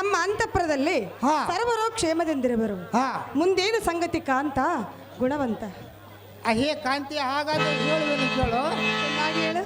ನಮ್ಮ ಅಂತಃಪುರದಲ್ಲಿ ಹಾ. ಸರ್ವರು ಕ್ಷೇಮದಿಂದಿರುವರು. ಹಾ. ಮುಂದೇನು ಸಂಗತಿ ಕಾಂತ ಗುಣವಂತ? ಅಹೇ ಕಾಂತಿ, ಹಾಗಾದ್ರೆ ಹೇಳುವೇನು ಕೇಳು. ಚೆನ್ನಾಗಿ ಹೇಳು.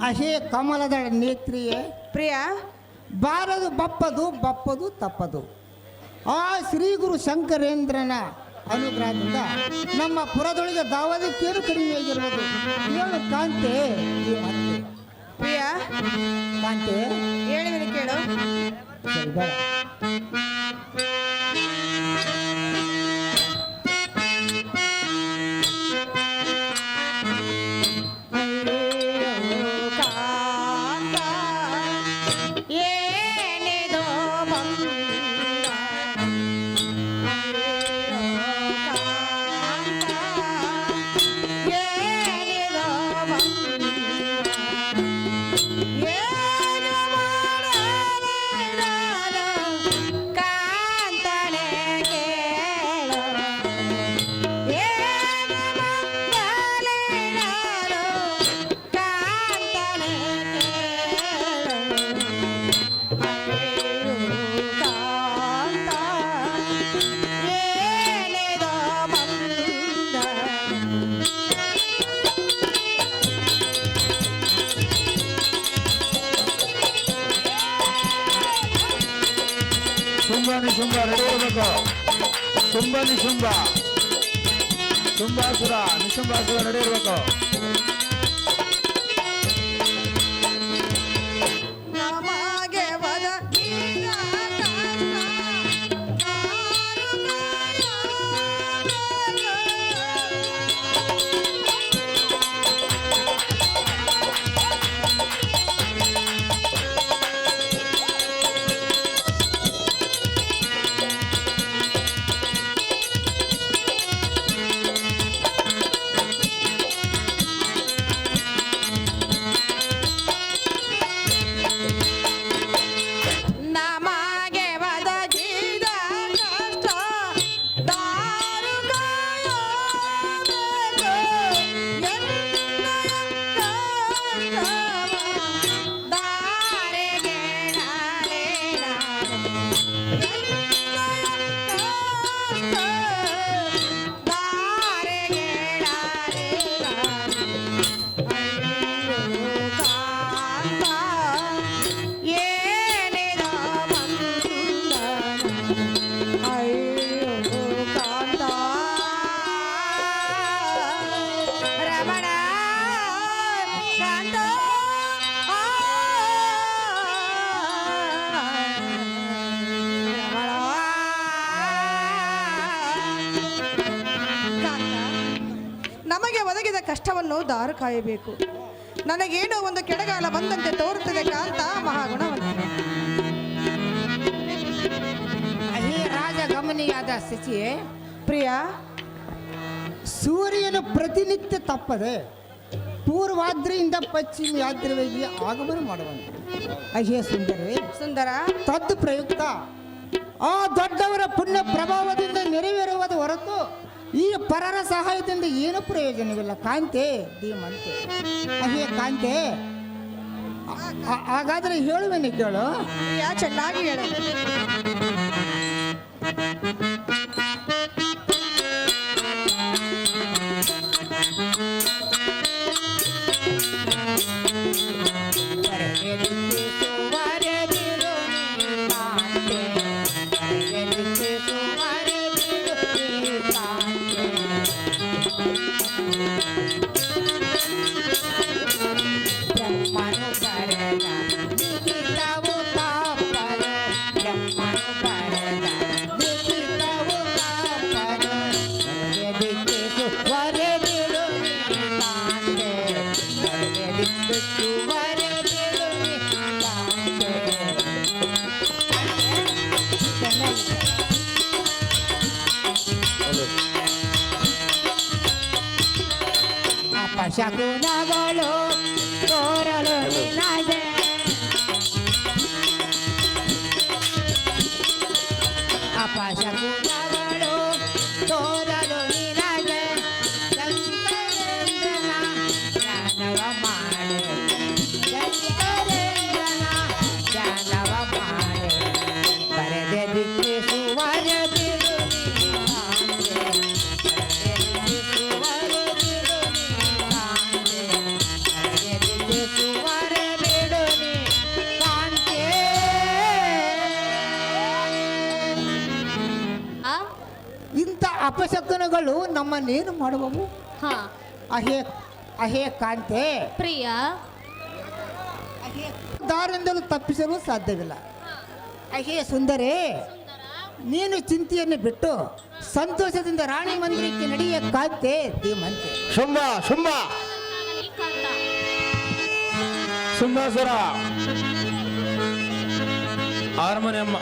ಅಹೇ ಕಮಲದ ನೇತ್ರಿಯೇ, ಪ್ರಿಯ, ಬಾರದು ಬಪ್ಪದು ಬಪ್ಪದು ತಪ್ಪದು. ಆ ಶ್ರೀ ಗುರು ಶಂಕರೇಂದ್ರನ ಅನುಗ್ರಹದಿಂದ ನಮ್ಮ ಪುರದೊಳಗೆ ದಾವದಕ್ಕೇನು ಕಡಿಮೆಯಾಗಿರುವುದು. ಹೇಳು ಕಾಂತೆ ಈ ಮಾತೆ. ಪ್ರಿಯ, ಕಾಂತೆ ಹೇಳಿದನು ಕೇಳು. ಸರಿ ಬೇಡ. ನಿಶುಂಭ ರೆಡಿ ಇರಬೇಕು. ಶುಂಭ ನಿಶುಂಭ, ಶುಂಭಾಸುರ ನಿಶುಂಭಾಸುರ ರೆಡಿ ಇರಬೇಕು. ನಮಗೆ ಒದಗಿದ ನಮಗೆ ಒದಗಿದ ಕಷ್ಟ ದಾರುಕಾಯಬೇಕು. ಎನ್ನಯ ಕಷ್ಟವ ದಾರಿಗೆ ನಾಳೆನಾಡು. ಎನ್ನಯ ಕಷ್ಟ ದಾರಿಗೆ ನಾಳೆನಾಡು. ಅಯ್ಯೋ ಕಾಂತ ಏನಿದ ಬಂಧನ. ಅಯ್ಯೋ ಕಾಂತ ರಮಣ ಕಾಂತ ಕಾಂತ, ನಮಗೆ ಒದಗಿದ ಕಷ್ಟವನ್ನು ದಾರು ಕಾಯಬೇಕು. ನನಗೇನೋ ಒಂದು ಕೆಡಗಾಲ ಬಂದಂತೆ ತೋರುತ್ತದೆ ಕಾಂತ ಮಹಾಗುಣವಂತ. ಅಹೇ ರಾಜ ಗಮನಿಯಾದ ಶಚಿಯೇ, ಪ್ರಿಯ, ಸೂರ್ಯನು ಪ್ರತಿನಿತ್ಯ ತಪ್ಪದೆ ಪೂರ್ವಾದ್ರಿಯಿಂದ ಪಶ್ಚಿಮ ಯಾತ್ರೆಗೆ ಆಗಮನ ಮಾಡುವಂತೆ. ಅಹೇ ಸುಂದರಿ, ಸುಂದರ, ತದ್ದು ಪ್ರಯುಕ್ತ ಆ ದೊಡ್ಡವರ ಪುಣ್ಯ ಪ್ರಭಾವದಿಂದ ನೆರವೇರುವುದ ಹೊರತು ಈ ಪರರ ಸಹಾಯದಿಂದ ಏನು ಪ್ರಯೋಜನವಿಲ್ಲ. ಕಾಂತೆ ಧೀಮಂತೆ. ಅಹೇ ಕಾಂತೆ, ಹಾಗಾದ್ರೆ ಹೇಳುವೇನೆ ಕೇಳು. ಪ್ರಿಯ, ಚೆನ್ನಾಗಿ ಹೇಳು. ಶಕುನಗಳು ತೋರಲು ನಿನಗೆ ಅಪಶಕುನಗಳು ತೋರಲು ನಿನಗೆ ಶಂಕರೇಂದ್ರನ ಜ್ಞಾನವ ಮಾಡೆ, ಶಂಕರೇಂದ್ರನ ಜ್ಞಾನವ ಮಾಡೆ, ಬರೆದೆ ದಿಕ್ಕಿಸುವರ ಬಿಡು ಇಂಥ ಅಪಶಕುನಗಳು ನಮ್ಮನ್ನೇನು ಮಾಡುವವು? ಹಾ ಅಹೇ ಅಹೇ ಕಾಂತೆ, ಪ್ರಿಯ, ದಾರಿಂದಲೂ ತಪ್ಪಿಸಲು ಸಾಧ್ಯವಿಲ್ಲ. ಅಹೇ ಸುಂದರೇ, ನೀನು ಚಿಂತೆಯನ್ನು ಬಿಟ್ಟು ಸಂತೋಷದಿಂದ ರಾಣಿ ಮಂದಿರಕ್ಕೆ ನಡೆಯ ಕಾಂತೆ ಧೀಮಂತೆ. ಶುಂಭ ಶುಂಭ ಆಗಲಿ ಕಾಂತ. ಶುಂಭಾಸುರ ಅರಮನೆ ಅಮ್ಮ.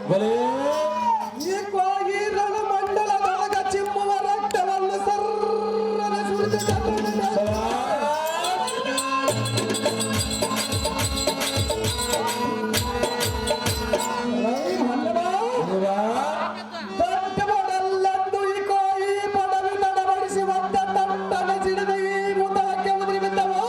ಈ ಕೋಗಿ ರಣಮಂಡಲದೊಳಗ ಚಿಮ್ಮುವ ರಕ್ತವನ್ನು ಸರ್ರನ ಸುರಿದು ದೊಡ್ಡಬಡಲ್ಲಂದು ಈ ಕೋಯಿ ಪಡವಿ ತಡಬಡಿಸಿ ಒದ್ದ ತಟ್ಟನ ಸಿಡಿದು ಈ ಮುದಕ್ಕೆ ಉದುರಿ ಬಿದ್ದವು.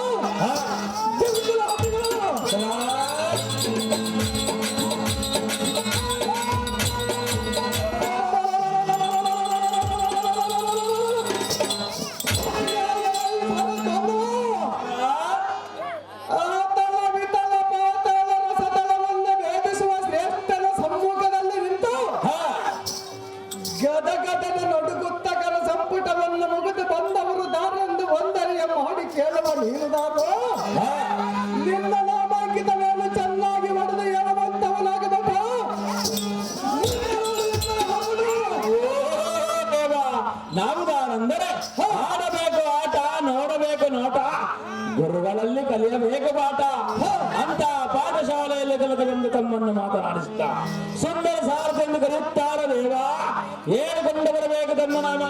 ಗದಗದನ ನಡುಗುತ್ತಕರ ಸಂಪುಟವನ್ನು ಮುಗಿದು ಬಂದವರು ದಾರೆಂದು ಒಂದರಿಯ ಮಾಡಿ ಕೇಳುವ ನೀನುದಾರು ನಿನ್ನ ನಾಮಾಂಕಿತ ಮೇಲೆ ಚೆನ್ನಾಗಿ ಹೊಡೆದು ಹೇಳುವಂತವನಾಗಬೇಕ. ನಾವುದಾರೆಂದರೆ ಆಡಬೇಕು ಆಟ, ನೋಡಬೇಕು ನೋಟ, ಗುರುಗಳಲ್ಲಿ ಕಲಿಯಬೇಕು ಪಾಠ ಅಂತ ಪಾಠಶಾಲೆಯಲ್ಲಿ ಕಲಿತುಕೊಂಡು ತಮ್ಮನ್ನು ಮಾತನಾಡಿಸುತ್ತಾ ಸುಂದರ ಸಾರಥೆಂದು ಕರೆಯುತ್ತಾರೆ ದೇವ. ಹೇಳಿಕೊಂಡು ಬರಬೇಕು ತಮ್ಮ ನಾಮ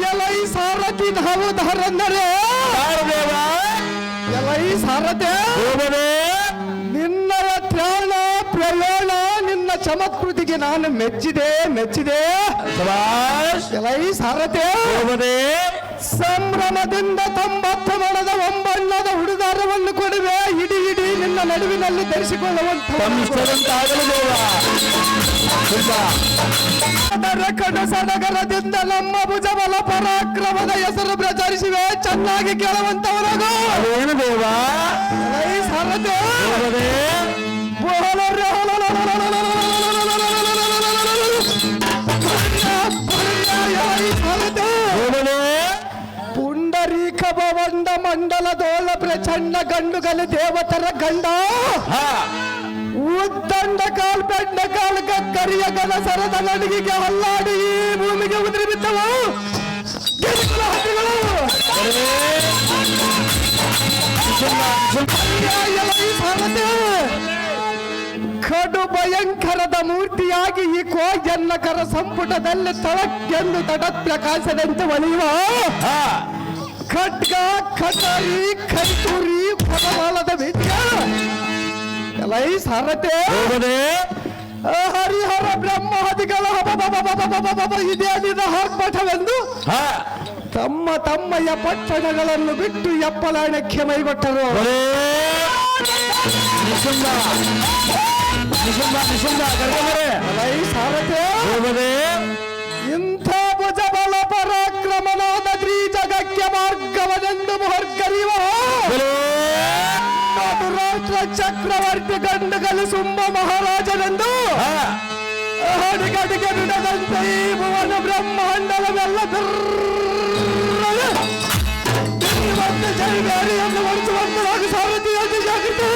ಎಲೈ ಸಾರಥಿ ಧಾವುದಾರೆಂದರೆ ದೇವ. ಎಲೈ ಸಾರಥೆ ನಿನ್ನಯ ತ್ರಾಣ ಪ್ರಯಾಣ ನಿನ್ನ ಚಮತ್ಕೃತಿಗೆ ನಾನು ಮೆಚ್ಚಿದೆ. ಎಲೈ ಸಾರಥೆ ಸಂಭ್ರಮದಿಂದ 90 ಮಣದ ಒಂಬಣ್ಣದ ಹುಡುಗಾರವನ್ನು ಕೊಡುವೆ. ಇಡೀ ನಿನ್ನ ನಡುವಿನಲ್ಲಿ ಧರಿಸಿಕೊಳ್ಳುವಂತ ಸಡಗರದಿಂದ ನಮ್ಮ ಭುಜಬಲ ಪರಾಕ್ರಮದ ಹೆಸರು ಪ್ರಚರಿಸಿವೆ. ಚೆನ್ನಾಗಿ ಕೇಳುವಂತವರಾಗೋ ಏನು ದೇವ ಸಾರಥೆ ಪುಂಡರೀಕ ಭವಂಡ ಮಂಡಲದೋಳ ಪ್ರಚಂಡ ಗಂಡುಗಲಿ ದೇವತರ ಗಂಡ ಉದ್ದಂಡ ಕಾಲ್ ಬೆಂಡ ಕಾಲ್ ಕರಿಯ ಗನ ಸರದ ನಡಿಗೆಗೆ ಹಲ್ಲಾಡಿ ಈ ಭೂಮಿಗೆ ಉದುರಿ ಬಿದ್ದವು. ಕಡು ಭಯಂಕರದ ಮೂರ್ತಿಯಾಗಿ ಈ ಕೋಜನ್ನಕರ ಸಂಪುಟದಲ್ಲಿ ತಳಕ್ಕೆಂದು ತಡತ್ ಪ್ರಕಾಶದಂತೆ ಒಲಿಯುವ ಖಡ್ಗ ಕಟರಿ ಕೈತೂರಿ ಪದಮಾಲದ ವಿದ್ಯ ಎಲೈ ಸಾರಥೆ ಹರಿಹರ ಬ್ರಹ್ಮಾದಿಗಳ ಇದೇ ನಿನ್ನ ಹಾರ್ಪಟವೆಂದು ತಮ್ಮಯ್ಯ ಪಟ್ಟಣಗಳನ್ನು ಬಿಟ್ಟು ಎಪ್ಪಲಾಣಕ್ಕೆ ಮೈಗೊಟ್ಟರು. ಸಾರಥೆ ಇಂಥ ಭುಜಬಲ ಪರಾಕ್ರಮನಾದ ತ್ರಿಜಗಕ್ಕೆ ಮಾರ್ಗವನೆಂದು ಮುಹರ್ಕರಿವ ರಾಷ್ಟ್ರ ಚಕ್ರವರ್ತಿ ಗಂಡುಗಲು ಸುಂಬ ಮಹಾರಾಜನೆಂದು ಅಡಿಗಡಿಗೆ ಬಿಡದಂತೆ ಈ ಭುವನ ಬ್ರಹ್ಮಾಂಡವನ್ನೆಲ್ಲ ಜೈಗಾರಿಯನ್ನು ಹೊಡಿಸುವಂತರಾಗಿ ಸಾರಥಿಯಾಗಿ ಜಾಗೃತಿ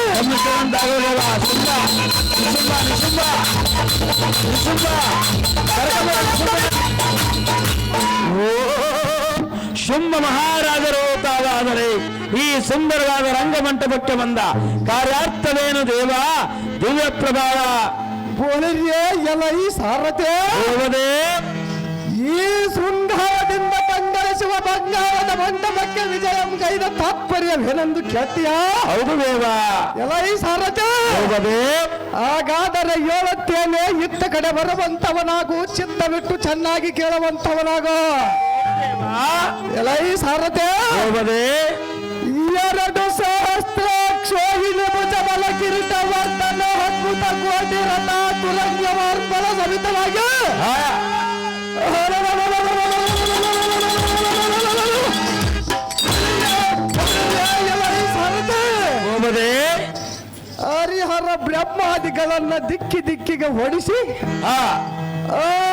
ಶುಂಭ ಮಹಾರಾಜರು ತಾವಾದರೆ ಈ ಸುಂದರವಾದ ರಂಗಮಂಟಪಕ್ಕೆ ಬಂದ ಕಾರ್ಯಾರ್ಥವೇನು ದೇವ? ದಿವ್ಯ ಪ್ರಭಾವ ಎಲೈ ಸಾರಥೆ ಈ ಶೃಂಗಾರದಿಂದ ಕಂಗಳಿಸುವ ಬಂಗಾರದ ಮಂಟಪಕ್ಕೆ ವಿಜಯಂ ಕೈದ ತಾತ್ಪರ್ಯವೇನೆಂದು ಕೇಳ್ತೀಯ? ಹೌದು ದೇವ. ಎಲೈ ಸಾರಥೆ ಹಾಗಾದರೆ ಹೇಳುತ್ತೇನೆ, ಇತ್ತ ಕಡೆ ಬರುವಂತವನಾಗು, ಚಿತ್ತವಿಟ್ಟು ಚೆನ್ನಾಗಿ ಕೇಳುವಂತವನಾಗು. ಎಲೈ ಸಾರಥೆ 2 ಸಹಸ್ರಾಕ್ಷೋಹಿಣಿ ಭುಜಬಲ ಕಿರೀಟ ವರ್ಧನ ಅದ್ಭುತ ಕೋಟಿ ರಥ ತುರಂಗ ಮಾರ್ಬಲ ಸಹಿತವಾಗಿ ಹರಿಹರ ಬ್ರಹ್ಮಾದಿಗಳನ್ನ ದಿಕ್ಕಿಗೆ ಹೊಡಿಸಿ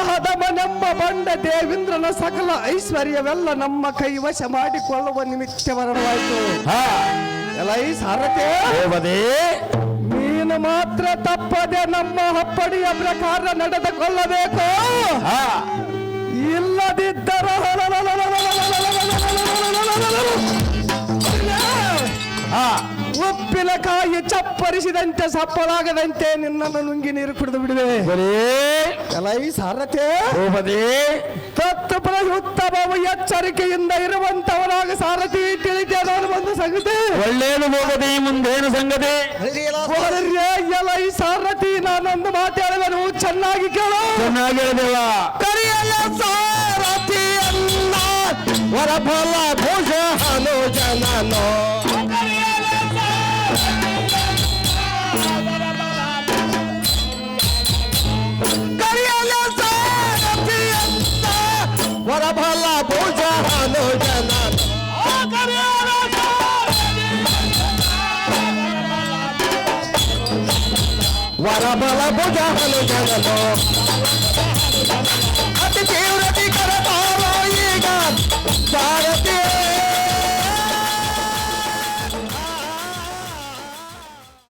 ಹದಮನೆಂಬ ಬಂಡ ದೇವೇಂದ್ರನ ಸಕಲ ಐಶ್ವರ್ಯವೆಲ್ಲ ನಮ್ಮ ಕೈವಶ ಮಾಡಿಕೊಳ್ಳುವ ನಿಮಿತ್ತ ಬರವಾಯಿತು. ಎಲೈ ಸಾರಥೆ ನೀನು ಮಾತ್ರ ತಪ್ಪದೆ ನಮ್ಮ ಹಪ್ಪಡಿಯ ಪ್ರಕಾರ ನಡೆದುಕೊಳ್ಳಬೇಕು. ಇಲ್ಲದಿದ್ದರ ಉಪ್ಪಿನ ಕಾಯಿ ಚಪ್ಪರಿಸಿದಂತೆ ಸಪ್ಪಲಾಗದಂತೆ ನಿನ್ನನ್ನು ನುಂಗಿ ನೀರು ಕುಡಿದು ಬಿಡುವೆ. ಎಲೈ ಸಾರಥಿ, ತತ್ವಪರ ಉತ್ತಮವು ಎಚ್ಚರಿಕೆಯಿಂದ ಇರುವಂತವನಾಗ ಸಾರಥಿ ತಿಳಿದೇನೋ ಒಂದು ಸಂಗತಿ. ಒಳ್ಳೇದು ಹೋಗದೆ ಮುಂದೇನು ಸಂಗತಿ? ಎಲೈ ಸಾರಥಿ, ನಾನೊಂದು ಮಾತಾಡುವೆನು, ಚೆನ್ನಾಗಿ ಕೇಳು. ಚೆನ್ನಾಗಿ ಹೇಳಿದೆವ. ಕರಿಯಲ್ಲ ಸಾರಥಿಯನ್ನ ವರಫಲ ಭೂಷಣೋ ಜನನೋ. ಕರಿಯಲ್ಲ ಸಾರಥಿಯನ್ನ ವರಫಲ ಭೂಷಣೋ ಜನನೋ. ವರಬಲ ಭುಜ ಹನು ಜನನೋ.